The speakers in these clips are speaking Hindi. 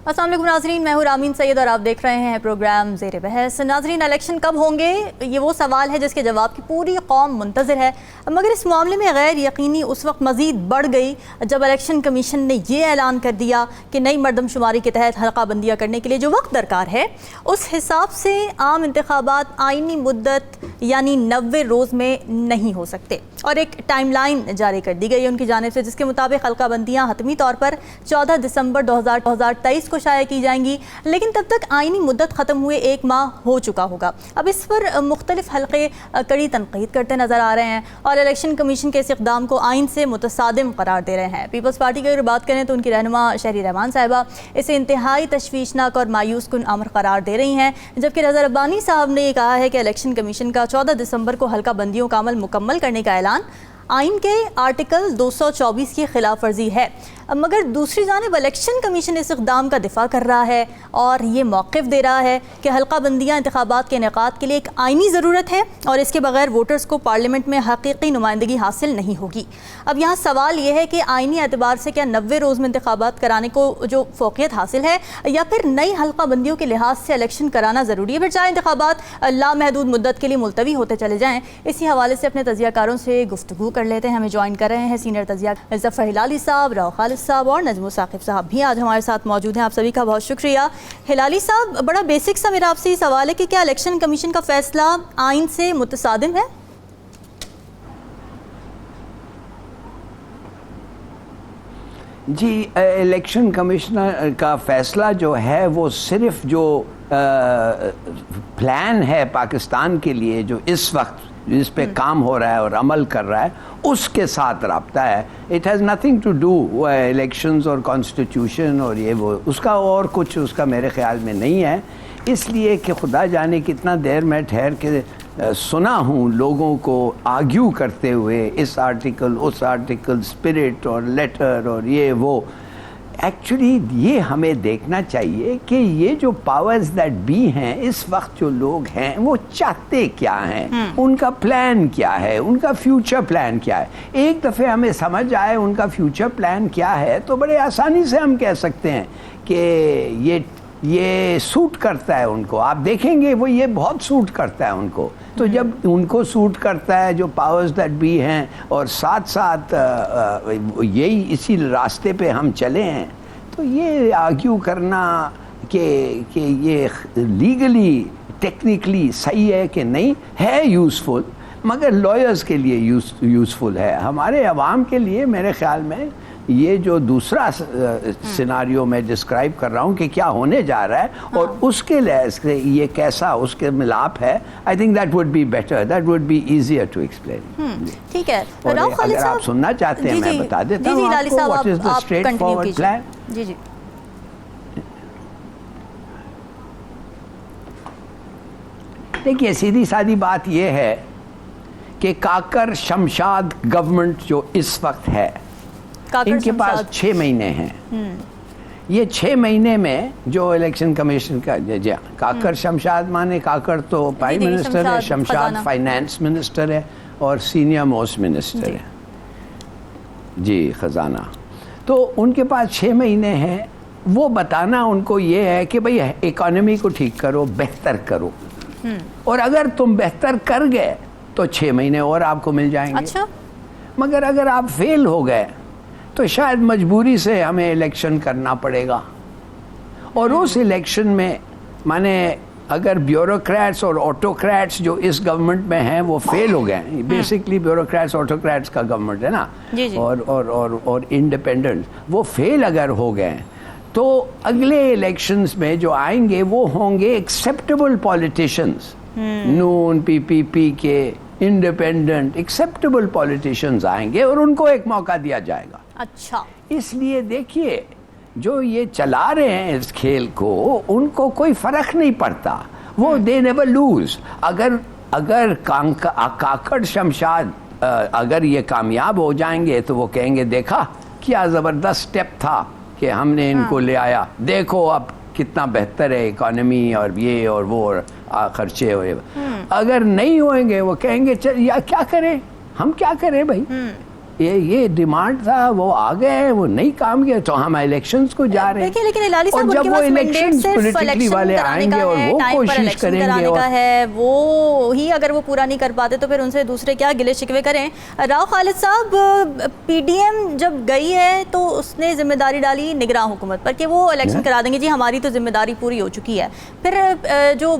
अस्सलाम वालेकुम नाज़रीन, मैं हूँ रामीन सैयद और आप देख रहे हैं प्रोग्राम ज़ेरे बहस। नाज़रीन, इलेक्शन कब होंगे, ये वो सवाल है जिसके जवाब की पूरी कौम मुंतज़िर है, मगर इस मामले में गैर यकीनी उस वक्त मज़ीद बढ़ गई जब इलेक्शन कमीशन ने ये ऐलान कर दिया कि नई मरदमशुमारी के तहत हल्का बंदियाँ करने के लिए जो वक्त दरकार है उस हिसाब से आम इंतखाबात आइनी मुद्दत यानी 90 रोज़ में नहीं हो सकते और एक टाइमलाइन जारी कर दी गई है उनकी जानिब से, जिसके मुताबिक हल्का बंदियाँ हतमी तौर पर 14 दिसंबर 2023 को शाया की जाएंगी, लेकिन तब तक आइनी मुद्दत ख़त्म हुए 1 माह हो चुका होगा। अब इस पर मुख्तलिफ हल्के कड़ी तनकीद करते नज़र आ रहे हैं और इलेक्शन कमीशन के इस इक़दाम को आइन से मुतसादिम करार दे रहे हैं। पीपल्स पार्टी की अगर बात करें तो उनकी रहनुमा शहरी रहमान साहिबा इसे इंतहाई तशवीशनाक और मायूस कुन अमर करार दे रही हैं, जबकि रज़ा रब्बानी साहब ने कहा है कि इलेक्शन कमीशन का 14 दिसंबर को हल्का बंदियों का अमल मुकम्मल करने का ऐलान आइन के आर्टिकल 224 की खिलाफ वर्जी है। मगर दूसरी जानिब इलेक्शन कमीशन इस इक़दाम का दिफा कर रहा है और ये मौक़िफ़ दे रहा है कि हल्का बंदियाँ इंतखाबात के इनेकाद के लिए एक आइनी ज़रूरत है और इसके बगैर वोटर्स को पार्लियामेंट में हकीकी नुमाइंदगी हासिल नहीं होगी। अब यहाँ सवाल ये है कि आइनी एतबार से क्या 90 रोज़ में इंतखाबात कराने को जो फ़ौक़ियत हासिल है या फिर नई हल्का बंदियों के लिहाज से इलेक्शन कराना ज़रूरी है, फिर चाहे इंतखाबात लामहदूद मुद्दत के लिए मुलतवी होते चले जाएँ। इसी हवाले से अपने तजियाकारों से गुफ्तगू कर लेते हैं। हमें ज्वाइन कर रहे हैं सीनियर तजिया ज़फ़र हिलाली साहब, राव खालिद साहब और नजमो साकिब साहब भी आज हमारे साथ मौजूद हैं। आप सभी का बहुत शुक्रिया। हिलाली साहब, बड़ा बेसिक सा मेरा आपसे ये सवाल है कि क्या इलेक्शन कमीशन का फैसला आइन से मुतसादिम है? जी, इलेक्शन कमिश्नर का फैसला जो है वो सिर्फ जो प्लान है पाकिस्तान के लिए जो इस वक्त जिस पे काम हो रहा है और अमल कर रहा है उसके साथ रब्ता है। It has nothing to do elections और कॉन्स्टिट्यूशन और ये वो उसका और कुछ उसका मेरे ख्याल में नहीं है। इसलिए कि खुदा जाने कितना देर मैं ठहर के सुना हूँ लोगों को आर्ग्यू करते हुए इस आर्टिकल उस आर्टिकल, स्पिरिट और लेटर और ये वो। एक्चुअली ये हमें देखना चाहिए कि ये जो पावर्स दैट बी हैं इस वक्त जो लोग हैं वो चाहते क्या हैं, उनका प्लान क्या है, उनका फ्यूचर प्लान क्या है। एक दफ़े हमें समझ आए उनका फ्यूचर प्लान क्या है तो बड़े आसानी से हम कह सकते हैं कि ये सूट करता है उनको। आप देखेंगे वो ये बहुत सूट करता है उनको। तो जब उनको सूट करता है जो पावर्स दैट बी हैं और साथ साथ यही इसी रास्ते पे हम चले हैं तो ये आर्ग्यू करना कि ये लीगली टेक्निकली सही है कि नहीं है यूज़फुल, मगर लॉयर्स के लिए यूज़फुल है। हमारे अवाम के लिए मेरे ख्याल में ये जो दूसरा सिनारियो मैं डिस्क्राइब कर रहा हूँ कि क्या होने जा रहा है और उसके लिहाज से ये कैसा उसके मिलाप है, I think that would be better, that would be easier to explain. ठीक है, और अगर आप सुनना चाहते हैं मैं बता देता हूँ आपको what is the straightforward plan. जी जी, देखिए सीधी सादी बात ये है कि काकर शमशाद गवर्नमेंट जो इस वक्त है इनके पास 6 महीने हैं। ये 6 महीने में जो इलेक्शन कमीशन का काकर शमशाद माने काकर तो प्राइम मिनिस्टर है, शमशाद फाइनेंस मिनिस्टर है और सीनियर मोस्ट मिनिस्टर है जी, खजाना। तो उनके पास 6 महीने हैं। वो बताना उनको ये है कि भाई इकोनॉमी को ठीक करो, बेहतर करो और अगर तुम बेहतर कर गए तो 6 महीने और आपको मिल जाएंगे। अच्छा? मगर अगर आप फेल हो गए तो शायद मजबूरी से हमें इलेक्शन करना पड़ेगा और उस इलेक्शन में माने अगर ब्यूरोक्रेट्स और ऑटोक्रेट्स जो इस गवर्नमेंट में हैं वो फेल हो गए, बेसिकली ब्यूरोक्रेट्स ऑटोक्रेट्स का गवर्नमेंट है ना, जी जी। और इंडिपेंडेंट वो फेल अगर हो गए तो अगले इलेक्शंस में जो आएंगे वो होंगे एक्सेप्टेबल पॉलिटिशियंस, नून पीपीपी के इंडिपेंडेंट एक्सेप्टेबल पॉलिटिशियंस आएंगे और उनको एक मौका दिया जाएगा। अच्छा, इसलिए देखिए जो ये चला रहे हैं इस खेल को उनको कोई फर्क नहीं पड़ता, वो दे नेवर लूज। अगर काकड़ शमशाद अगर ये कामयाब हो जाएंगे तो वो कहेंगे देखा क्या ज़बरदस्त स्टेप था कि हमने इनको ले आया, देखो अब कितना बेहतर है इकोनॉमी और ये और वो और खर्चे और अगर नहीं होंगे वो कहेंगे चल या क्या करें, हम क्या करें भाई, ये डिमांड था, वो आ गए, वो नहीं काम किया, तो हम इलेक्शंस को जा रहे हैं। देखिए, लेकिन इलाली साहब, और जब उनके वो पास इलेक्शन mandate सिर्फ पॉलिटिकली election वाले कराने का आएंगे और है, वो टाइम पर कोशिश election करेंगे कराने और का है, वो ही अगर वो पूरा नहीं कर पाते तो फिर उनसे दूसरे क्या गिले शिकवे करें। राव खालिद साहब, पीडीएम जब गई है तो उसने जिम्मेदारी डाली निगरान हुकूमत पर कि वो इलेक्शन करा देंगे, जी हमारी तो जिम्मेदारी पूरी हो चुकी है। फिर जो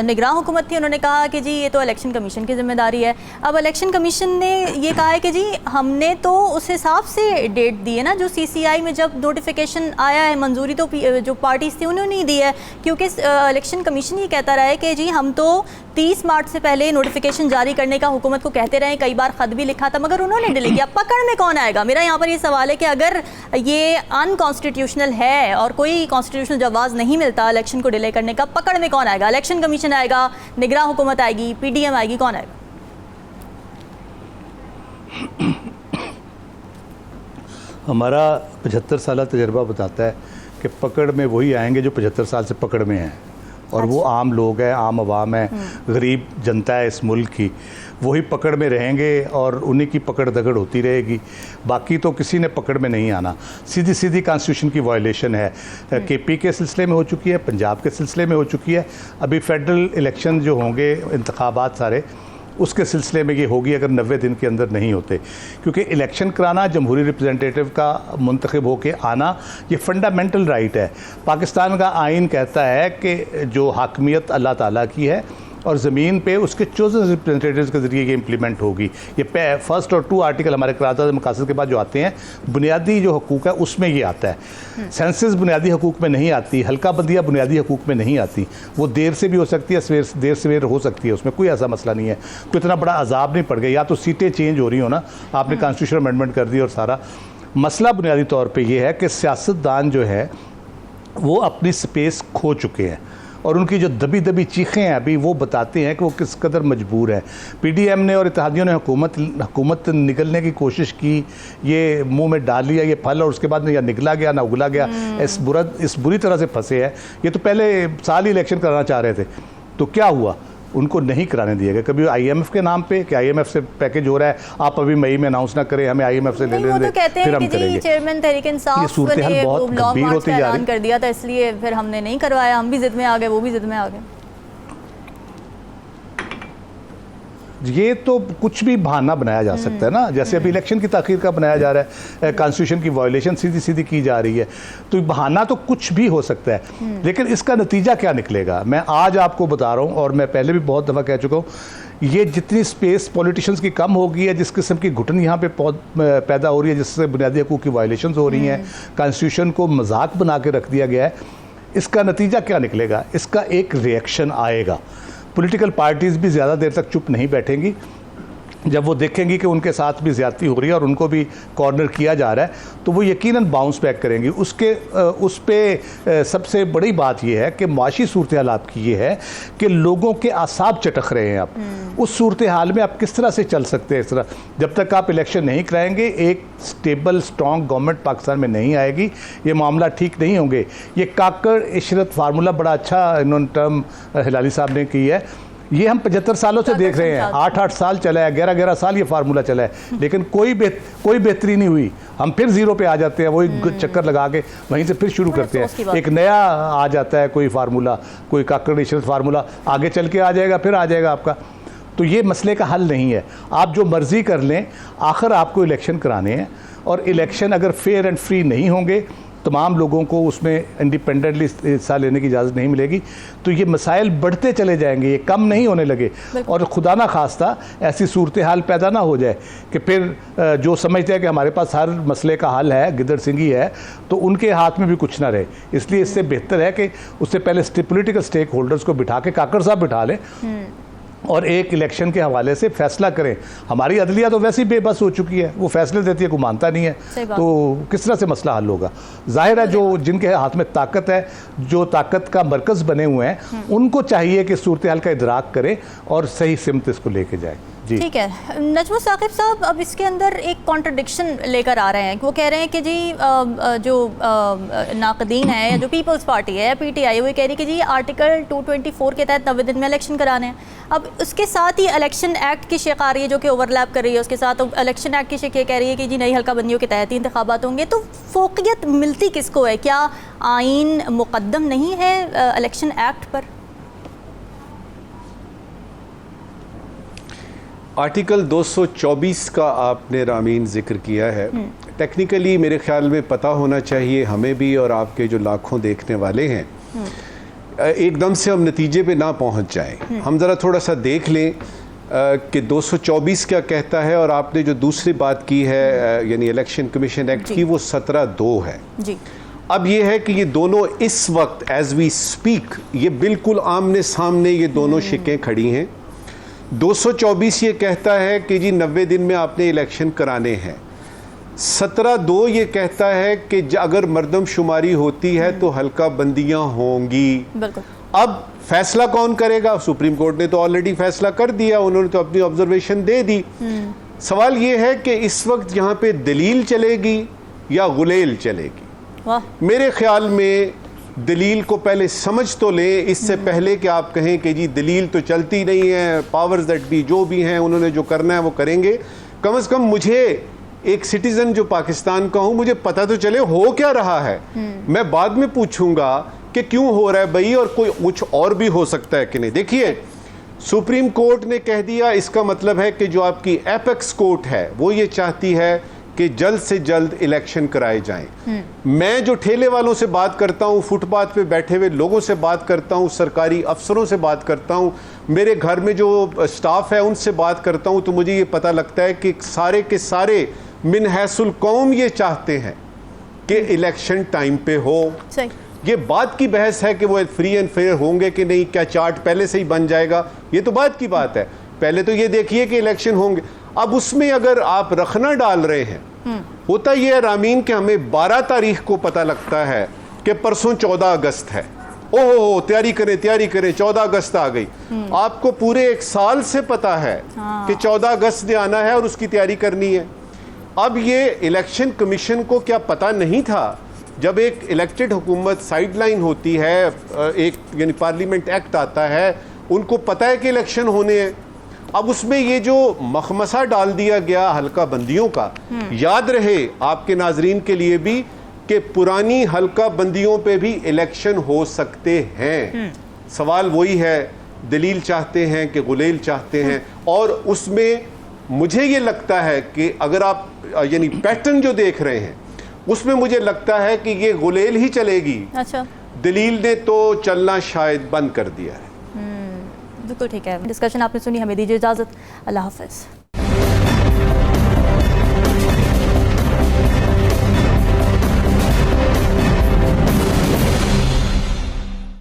निगरान हुकूमत थी उन्होंने कहा कि जी ये तो इलेक्शन कमीशन की जिम्मेदारी है। अब इलेक्शन कमीशन ने ये कहा है कि जी हमने तो उस हिसाब से डेट दी है ना, जो सीसीआई में जब नोटिफिकेशन आया है, मंजूरी तो जो पार्टीज थी उन्होंने नहीं दी है, क्योंकि इलेक्शन कमीशन ये कहता रहा है कि जी हम तो 30 मार्च से पहले नोटिफिकेशन जारी करने का हुकूमत को कहते रहे, कई बार खत भी लिखा था मगर उन्होंने डिले किया। पकड़ में कौन आएगा? मेरा यहाँ पर ये सवाल है कि अगर ये अनकॉन्स्टिट्यूशनल है और कोई कॉन्स्टिट्यूशनल जवाब नहीं मिलता इलेक्शन को डिले करने का, पकड़ में कौन आएगा? इलेक्शन कमीशन आएगा, निगरान हुकूमत आएगी, पीडीएम आएगी, कौन आएगा? हमारा 75 साल तजर्बा बताता है कि पकड़ में वही आएंगे जो 75 साल से पकड़ में हैं, और वो आम लोग हैं, आम आवाम है, गरीब जनता है इस मुल्क की, वही पकड़ में रहेंगे और उन्हीं की पकड़ दगड़ होती रहेगी। बाकी तो किसी ने पकड़ में नहीं आना। सीधी सीधी कॉन्स्टिट्यूशन की वायलेशन है, केपी के सिलसिले में हो चुकी है, पंजाब के सिलसिले में हो चुकी है, अभी फेडरल इलेक्शन जो होंगे, इंतखाबात सारे, उसके सिलसिले में ये होगी अगर 90 दिन के अंदर नहीं होते। क्योंकि इलेक्शन कराना, जमहूरी रिप्रेजेंटेटिव का मुंतखब होके आना, ये फंडामेंटल राइट है। पाकिस्तान का आइन कहता है कि जो हाकमियत अल्लाह ताला की है और ज़मीन पे उसके चोज़न रिप्रेजेंटेटिव्स के ज़रिए ये इम्प्लीमेंट होगी। ये फर्स्ट और 2 आर्टिकल हमारे करारदाद मकासद के बाद जो आते हैं, बुनियादी जो हकूक़ है उसमें ये आता है। सेंसस बुनियादी हकूक़ में नहीं आती, हल्का बंदियाँ बुनियादी हकूक़ में नहीं आती। वो देर से भी हो सकती है, देर सवेर हो सकती है, उसमें कोई ऐसा मसला नहीं है। कोई इतना बड़ा अजाब नहीं पड़ गया, या तो सीटें चेंज हो रही हो ना, आपने कॉन्स्टिट्यूशन अमेंडमेंट कर दी और सारा मसला बुनियादी तौर पर यह है कि सियासतदान जो है वो अपनी स्पेस खो चुके हैं और उनकी जो दबी दबी चीखें हैं अभी वो बताते हैं कि वो किस कदर मजबूर है। पीडीएम ने और इत्तेहादियों ने हुकूमत निकलने की कोशिश की, ये मुंह में डाल लिया ये फल और उसके बाद में या निकला गया ना उगला गया, इस बुरी तरह से फंसे हैं। ये तो पहले साल ही इलेक्शन कराना चाह रहे थे, तो क्या हुआ? उनको नहीं कराने दिया गया। कभी आईएमएफ के नाम पे कि आईएमएफ से पैकेज हो रहा है, आप अभी मई में अनाउंस ना करें, हमें आईएमएफ से ले लेने दें, फिर हम करेंगे। चेयरमैन तहरीक इंसाफ ने बहुत गंभीर होती जा रही कर दिया था, इसलिए फिर हमने नहीं करवाया, हम भी जिद में आ गए, वो भी जिद में आ गए। ये तो कुछ भी बहाना बनाया जा सकता है ना, जैसे अभी इलेक्शन की ताखीर का बनाया जा रहा है, कॉन्स्टिट्यूशन की वायलेशन सीधी सीधी की जा रही है, तो बहाना तो कुछ भी हो सकता है। लेकिन इसका नतीजा क्या निकलेगा, मैं आज आपको बता रहा हूँ और मैं पहले भी बहुत दफ़ा कह चुका हूँ, ये जितनी स्पेस पॉलिटिशियंस की कम हो गई है, जिस किस्म की घुटन यहाँ पे पैदा हो रही है, जिससे बुनियादी हकूक़ की वायलेशन हो रही हैं, कॉन्स्टिट्यूशन को मजाक बना के रख दिया गया है, इसका नतीजा क्या निकलेगा? इसका एक रिएक्शन आएगा। पॉलिटिकल पार्टीज़ भी ज़्यादा देर तक चुप नहीं बैठेंगी। जब वो देखेंगी कि उनके साथ भी ज़्यादती हो रही है और उनको भी कॉर्नर किया जा रहा है, तो वो यकीनन बाउंस बैक करेंगी। उस पे सबसे बड़ी बात यह है कि माशी सूरत हाल आपकी ये है कि लोगों के आसाब चटक रहे हैं। अब उस सूरत हाल में आप किस तरह से चल सकते हैं? इस तरह जब तक आप इलेक्शन नहीं कराएंगे, एक स्टेबल स्ट्रॉन्ग गवर्नमेंट पाकिस्तान में नहीं आएगी, ये मामला ठीक नहीं होंगे। ये काकड़ इशरत फार्मूला बड़ा अच्छा इन्होंने टर्म हिलाली साहब ने की है, ये हम 75 सालों से देख रहे हैं, 8-8 साल चला है, 11-11 साल ये फार्मूला चला है, लेकिन कोई बेहतरी नहीं हुई। हम फिर जीरो पे आ जाते हैं, वही चक्कर लगा के वहीं से फिर शुरू करते हैं। एक नया आ जाता है कोई फार्मूला, कोई काकड़ इशरत फार्मूला, आगे चल के आ जाएगा, फिर आ जाएगा आपका। तो ये मसले का हल नहीं है। आप जो मर्जी कर लें, आखिर आपको इलेक्शन कराने हैं, और इलेक्शन अगर फेयर एंड फ्री नहीं होंगे, तमाम लोगों को उसमें इंडिपेंडेंटली हिस्सा लेने की इजाज़त नहीं मिलेगी, तो ये मसाइल बढ़ते चले जाएंगे, ये कम नहीं होने लगे। और खुदा ना खास्ता ऐसी सूरत हाल पैदा ना हो जाए कि फिर जो समझते हैं कि हमारे पास हर मसले का हल है, गिदड़ सिंगी है, तो उनके हाथ में भी कुछ ना रहे। इसलिए इससे बेहतर है कि उससे पहले पॉलिटिकल स्टेक होल्डर्स को बिठा के, काकड़ साहब बिठा लें और एक इलेक्शन के हवाले से फैसला करें। हमारी अदलिया तो वैसे ही बेबस हो चुकी है, वो फैसले देती है, कोई मानता नहीं है, तो किस तरह से मसला हल होगा? जाहिर है जो जिनके हाथ में ताकत है, जो ताकत का मरकज़ बने हुए हैं, उनको चाहिए कि सूरत हाल का इदराक करें और सही सिमत इसको लेके जाए। जी। ठीक है, नजमुल साकिब साहब, अब इसके अंदर एक कॉन्ट्रडिक्शन लेकर आ रहे हैं। वो कह रहे हैं कि जी जो नाकदीन है या जो पीपल्स पार्टी है या पीटीआई, वो कह रही है कि जी आर्टिकल 224 के तहत 90 दिन में इलेक्शन कराने हैं। अब उसके साथ ही इलेक्शन एक्ट की शेख आ रही है जो कि ओवरलैप कर रही है उसके साथ। इलेक्शन एक्ट की शेख ये कह रही है कि जी नई हल्का बंदियों के तहत ही इंतखाबात होंगे। तो फोकियत मिलती किसको है? क्या आइन मुकद्दम नहीं है इलेक्शन एक्ट पर? आर्टिकल 224 का आपने रामीन जिक्र किया है। टेक्निकली मेरे ख्याल में पता होना चाहिए हमें भी और आपके जो लाखों देखने वाले हैं, एकदम से हम नतीजे पे ना पहुंच जाएं। हम ज़रा थोड़ा सा देख लें कि 224 क्या कहता है, और आपने जो दूसरी बात की है यानी इलेक्शन कमीशन एक्ट की, वो 17(2) है जी। अब ये है कि ये दोनों इस वक्त एज वी स्पीक ये बिल्कुल आमने सामने ये दोनों शिकें खड़ी हैं। 224 ये कहता है कि जी 90 दिन में आपने इलेक्शन कराने हैं। 17(2) ये कहता है कि अगर मर्दमशुमारी होती है तो हल्का बंदियां होंगी। बिल्कुल। अब फैसला कौन करेगा? सुप्रीम कोर्ट ने तो ऑलरेडी फैसला कर दिया, उन्होंने तो अपनी ऑब्जर्वेशन दे दी। सवाल ये है कि इस वक्त यहाँ पे दलील चलेगी या गुलेल चलेगी? वाह। मेरे ख्याल में दलील को पहले समझ तो लें, इससे पहले कि आप कहें कि जी दलील तो चलती नहीं है, पावर्स दैट बी जो भी हैं उन्होंने जो करना है वो करेंगे। कम से कम मुझे एक सिटीजन जो पाकिस्तान का हूं, मुझे पता तो चले हो क्या रहा है। मैं बाद में पूछूंगा कि क्यों हो रहा है भाई, और कोई कुछ और भी हो सकता है कि नहीं। देखिए, सुप्रीम कोर्ट ने कह दिया, इसका मतलब है कि जो आपकी एपेक्स कोर्ट है वो ये चाहती है कि जल्द से जल्द इलेक्शन कराए जाएं। मैं जो ठेले वालों से बात करता हूं, फुटपाथ पे बैठे हुए लोगों से बात करता हूं, सरकारी अफसरों से बात करता हूं, मेरे घर में जो स्टाफ है उनसे बात करता हूं, तो मुझे ये पता लगता है कि सारे के सारे मिन हैसुल कौम ये चाहते हैं कि इलेक्शन टाइम पे हो। सही। ये बात की बहस है कि वो फ्री एंड फेयर होंगे कि नहीं, क्या चार्ट पहले से ही बन जाएगा, ये तो बात की बात है। पहले तो ये देखिए कि इलेक्शन होंगे। अब उसमें अगर आप रखना डाल रहे हैं, होता यह है रामीन कि हमें 12 तारीख को पता लगता है कि परसों 14 अगस्त है। ओहो, तैयारी करें 14 अगस्त आ गई। आपको पूरे एक साल से पता है कि 14 अगस्त ने आना है और उसकी तैयारी करनी है। अब ये इलेक्शन कमीशन को क्या पता नहीं था? जब एक इलेक्टेड हुकूमत साइडलाइन होती है, एक यानी पार्लियामेंट एक्ट आता है, उनको पता है कि इलेक्शन होने हैं। अब उसमें ये जो मखमसा डाल दिया गया हल्का बंदियों का, याद रहे आपके नाजरीन के लिए भी कि पुरानी हल्का बंदियों पे भी इलेक्शन हो सकते हैं। सवाल वही है, दलील चाहते हैं कि गुलेल चाहते हैं। और उसमें मुझे ये लगता है कि अगर आप यानी पैटर्न जो देख रहे हैं उसमें मुझे लगता है कि ये गुलेल ही चलेगी। अच्छा। दलील ने तो चलना शायद बंद कर दिया है। बिल्कुल ठीक है। डिस्कशन आपने सुनी, हमें दीजिए इजाज़त। अल्लाह हाफ़िज़।